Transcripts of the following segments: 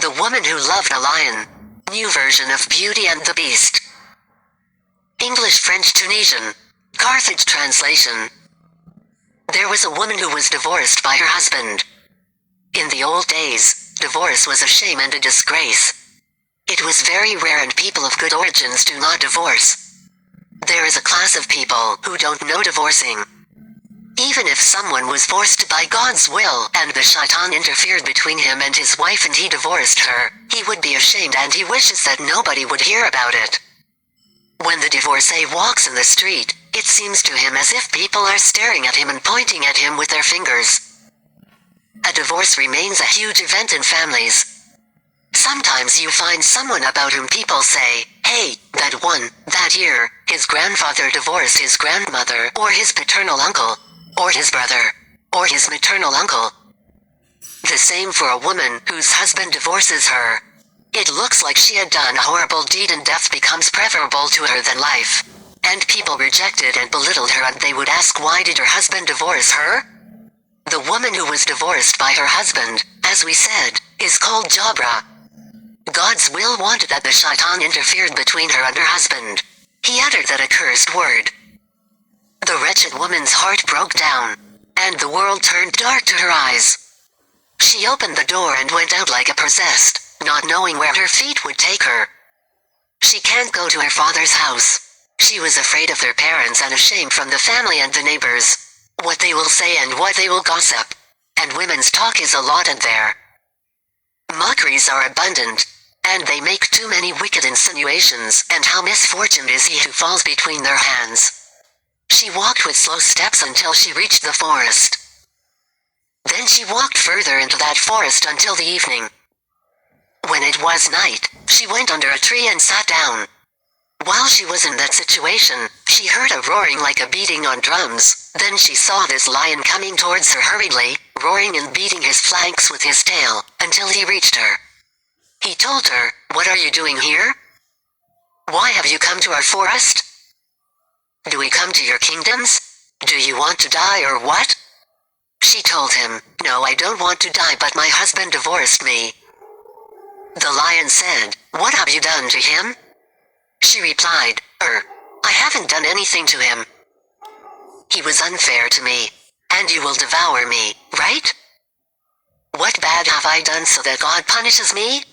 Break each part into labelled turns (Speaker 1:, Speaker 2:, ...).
Speaker 1: The Woman Who Loved a Lion. New version of Beauty and the Beast. English, French, Tunisian. Carthage translation. There was a woman who was divorced by her husband. In the old days, divorce was a shame and a disgrace. It was very rare and people of good origins do not divorce. There is a class of people who don't know divorcing. Even if someone was forced by God's will and the shaitan interfered between him and his wife and he divorced her, he would be ashamed and he wishes that nobody would hear about it. When the divorcee walks in the street, it seems to him as if people are staring at him and pointing at him with their fingers. A divorce remains a huge event in families. Sometimes you find someone about whom people say, "Hey, that one, that year, his grandfather divorced his grandmother, or his paternal uncle, or his brother, or his maternal uncle." The same for a woman whose husband divorces her. It looks like she had done a horrible deed and death becomes preferable to her than life. And people rejected and belittled her and they would ask, why did her husband divorce her? The woman who was divorced by her husband, as we said, is called Jabra. God's will wanted that the shaitan interfered between her and her husband. He uttered that accursed word. The wretched woman's heart broke down, and the world turned dark to her eyes. She opened the door and went out like a possessed, not knowing where her feet would take her. She can't go to her father's house. She was afraid of their parents and ashamed from the family and the neighbors, what they will say and what they will gossip. And women's talk is a lot in there. Mockeries are abundant, and they make too many wicked insinuations, and how misfortunate is he who falls between their hands. She walked with slow steps until she reached the forest. Then she walked further into that forest until the evening. When it was night, she went under a tree and sat down. While she was in that situation, she heard a roaring like a beating on drums. Then she saw this lion coming towards her hurriedly, roaring and beating his flanks with his tail, until he reached her. He told her, "What are you doing here? Why have you come to our forest? Do we come to your kingdoms? Do you want to die or what?" She told him, "No, I don't want to die, but my husband divorced me." The lion said, "What have you done to him?" She replied, I haven't done anything to him. He was unfair to me, and you will devour me, right? What bad have I done so that God punishes me?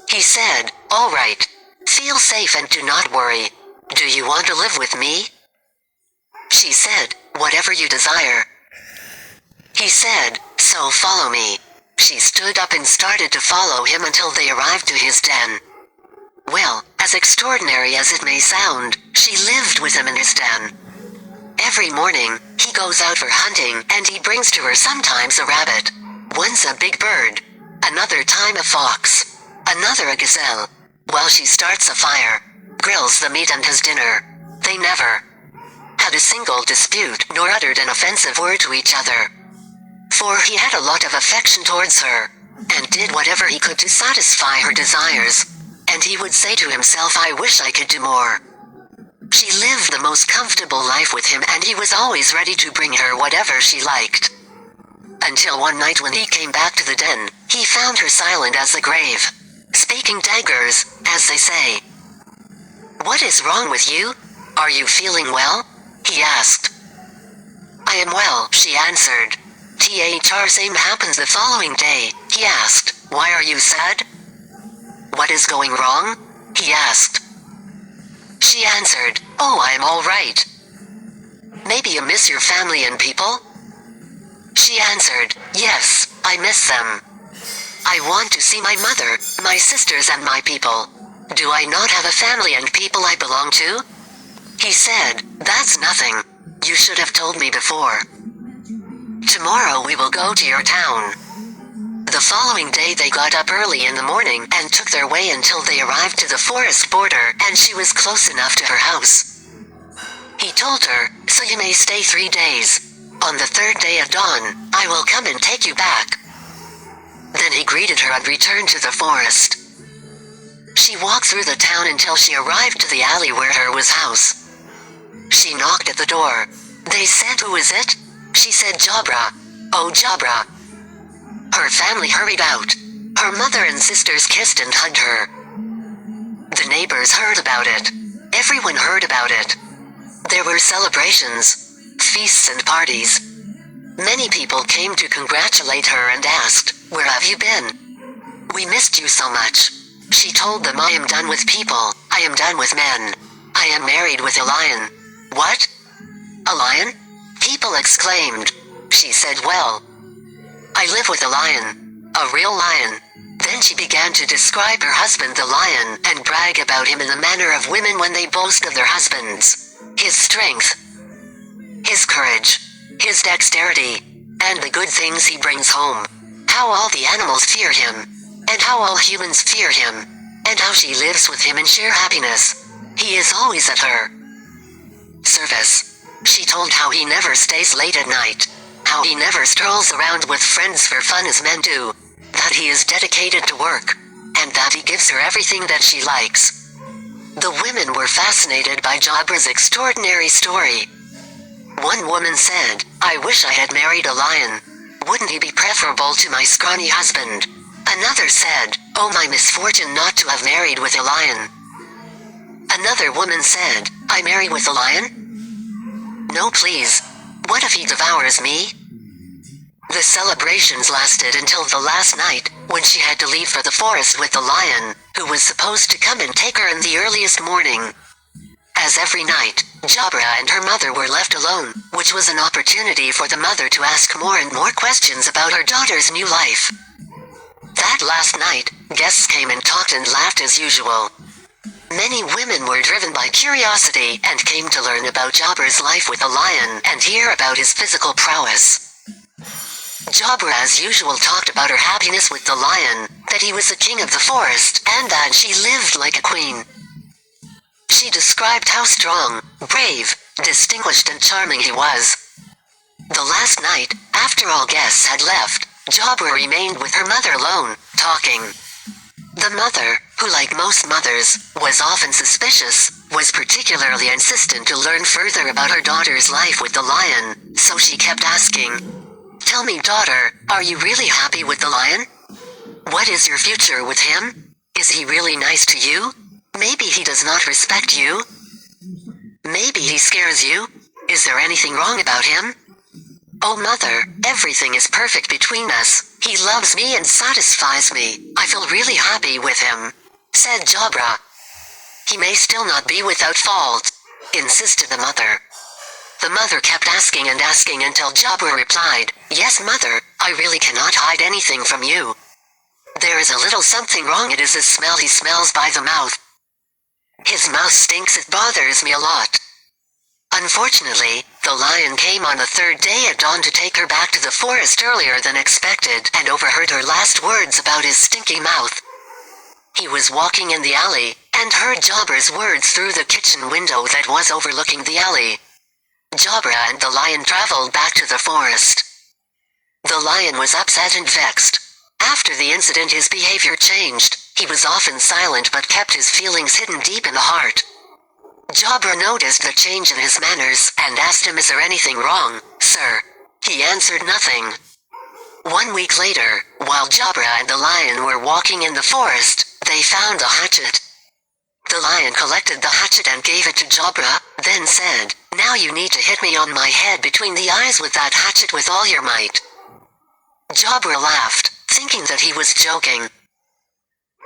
Speaker 1: He said, "All right. Feel safe and do not worry. Do you want to live with me?" She said, "Whatever you desire." He said, "So follow me." She stood up and started to follow him until they arrived to his den. Well, as extraordinary as it may sound, she lived with him in his den. Every morning, he goes out for hunting and he brings to her sometimes a rabbit, once a big bird, another time a fox, another a gazelle. While she starts a fire, grills the meat and has dinner. They never had a single dispute nor uttered an offensive word to each other. For he had a lot of affection towards her, and did whatever he could to satisfy her desires. And he would say to himself, "I wish I could do more." She lived the most comfortable life with him and he was always ready to bring her whatever she liked. Until one night when he came back to the den, he found her silent as the grave, speaking daggers, as they say. "What is wrong with you? Are you feeling well?" he asked. "I am well," she answered. Same happens the following day. He asked, "Why are you sad?" "What is going wrong?" he asked. She answered, "Oh, I am all right." "Maybe you miss your family and people?" She answered, "Yes, I miss them. I want to see my mother, my sisters and my people. Do I not have a family and people I belong to?" He said, "That's nothing. You should have told me before. Tomorrow we will go to your town." The following day they got up early in the morning and took their way until they arrived to the forest border and she was close enough to her house. He told her, "So you may stay 3 days. On the 3rd day at dawn, I will come and take you back." Then he greeted her and returned to the forest. She walked through the town until she arrived to the alley where her was house. She knocked at the door. They said, "Who is it?" She said, "Jabra." "Oh, Jabra." Her family hurried out. Her mother and sisters kissed and hugged her. The neighbors heard about it. Everyone heard about it. There were celebrations, feasts and parties. Many people came to congratulate her and asked, "Where have you been? We missed you so much." She told them, "I am done with people, I am done with men. I am married with a lion." "What? A lion?" People exclaimed. She said, "Well, I live with a lion, a real lion." Then she began to describe her husband the lion and brag about him in the manner of women when they boast of their husbands. His strength, his courage, his dexterity, and the good things he brings home. How all the animals fear him, and how all humans fear him, and how she lives with him in sheer happiness. He is always at her service. She told how he never stays late at night, how he never strolls around with friends for fun as men do, that he is dedicated to work, and that he gives her everything that she likes. The women were fascinated by Jabra's extraordinary story. One woman said, "I wish I had married a lion. Wouldn't he be preferable to my scrawny husband?" Another said, "Oh, my misfortune not to have married with a lion." Another woman said, "I marry with a lion? No, please. What if he devours me?" The celebrations lasted until the last night, when she had to leave for the forest with the lion, who was supposed to come and take her in the earliest morning. As every night, Jabra and her mother were left alone, which was an opportunity for the mother to ask more and more questions about her daughter's new life. That last night, guests came and talked and laughed as usual. Many women were driven by curiosity and came to learn about Jabra's life with a lion and hear about his physical prowess. Jabra as usual talked about her happiness with the lion, that he was the king of the forest, and that she lived like a queen. She described how strong, brave, distinguished and charming he was. The last night, after all guests had left, Jabra remained with her mother alone, talking. The mother, who like most mothers, was often suspicious, was particularly insistent to learn further about her daughter's life with the lion, so she kept asking, "Tell me, daughter, are you really happy with the lion? What is your future with him? Is he really nice to you? Maybe he does not respect you? Maybe he scares you? Is there anything wrong about him?" "Oh, mother, everything is perfect between us. He loves me and satisfies me. I feel really happy with him," said Jabra. "He may still not be without fault," insisted the mother. The mother kept asking and asking until Jabra replied, "Yes, mother, I really cannot hide anything from you. There is a little something wrong. It is the smell he smells by the mouth. His mouth stinks. It bothers me a lot." Unfortunately, the lion came on the third day at dawn to take her back to the forest earlier than expected and overheard her last words about his stinky mouth. He was walking in the alley and heard Jabra's words through the kitchen window that was overlooking the alley. Jabra and the lion traveled back to the forest. The lion was upset and vexed. After the incident, his behavior changed. He was often silent but kept his feelings hidden deep in the heart. Jabra noticed the change in his manners and asked him, "Is there anything wrong, sir?" He answered nothing. 1 week later, while Jabra and the lion were walking in the forest, they found a hatchet. The lion collected the hatchet and gave it to Jabra, then said, "Now you need to hit me on my head between the eyes with that hatchet with all your might." Jabra laughed, thinking that he was joking.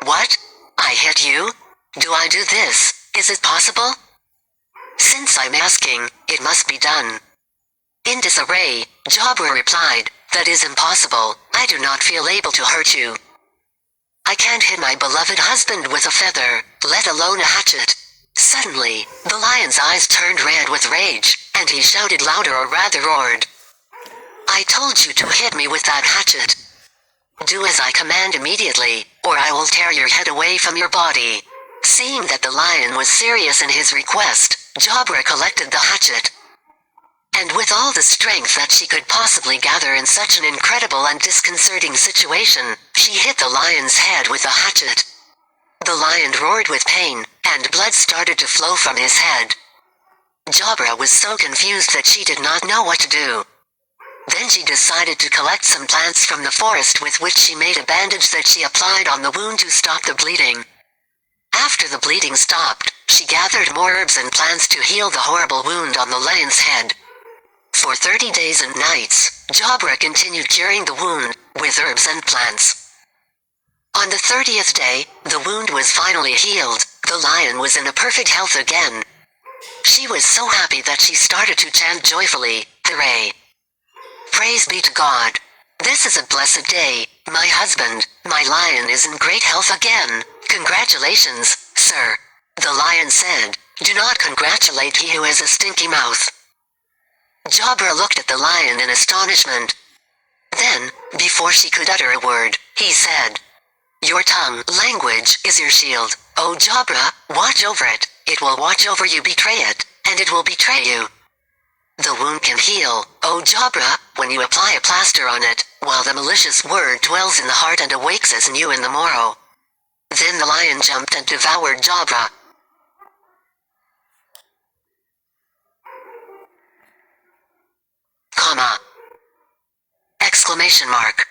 Speaker 1: "What? I hit you? Do I do this? Is it possible? Since I'm asking, it must be done." In disarray, Jabra replied, "That is impossible. I do not feel able to hurt you. I can't hit my beloved husband with a feather, let alone a hatchet." Suddenly, the lion's eyes turned red with rage, and he shouted louder, or rather roared, "I told you to hit me with that hatchet. Do as I command immediately, or I will tear your head away from your body." Seeing that the lion was serious in his request, Jabra collected the hatchet. And with all the strength that she could possibly gather in such an incredible and disconcerting situation, She hit the lion's head with a hatchet. The lion roared with pain, and blood started to flow from his head. Jabra was so confused that she did not know what to do. Then she decided to collect some plants from the forest with which she made a bandage that she applied on the wound to stop the bleeding. After the bleeding stopped, she gathered more herbs and plants to heal the horrible wound on the lion's head. For 30 days and nights, Jabra continued curing the wound with herbs and plants. On the 30th day, the wound was finally healed. The lion was in a perfect health again. She was so happy that she started to chant joyfully, "Hooray! Praise be to God! This is a blessed day. My husband, my lion is in great health again. Congratulations, sir." The lion said, "Do not congratulate he who has a stinky mouth." Jabra looked at the lion in astonishment. Then, before she could utter a word, he said, "Your tongue, language, is your shield. O Jabra, watch over it. It will watch over you, betray it, and it will betray you. The wound can heal, O Jabra, when you apply a plaster on it, while the malicious word dwells in the heart and awakes as new in the morrow." Then the lion jumped and devoured Jabra. Comma. Exclamation mark.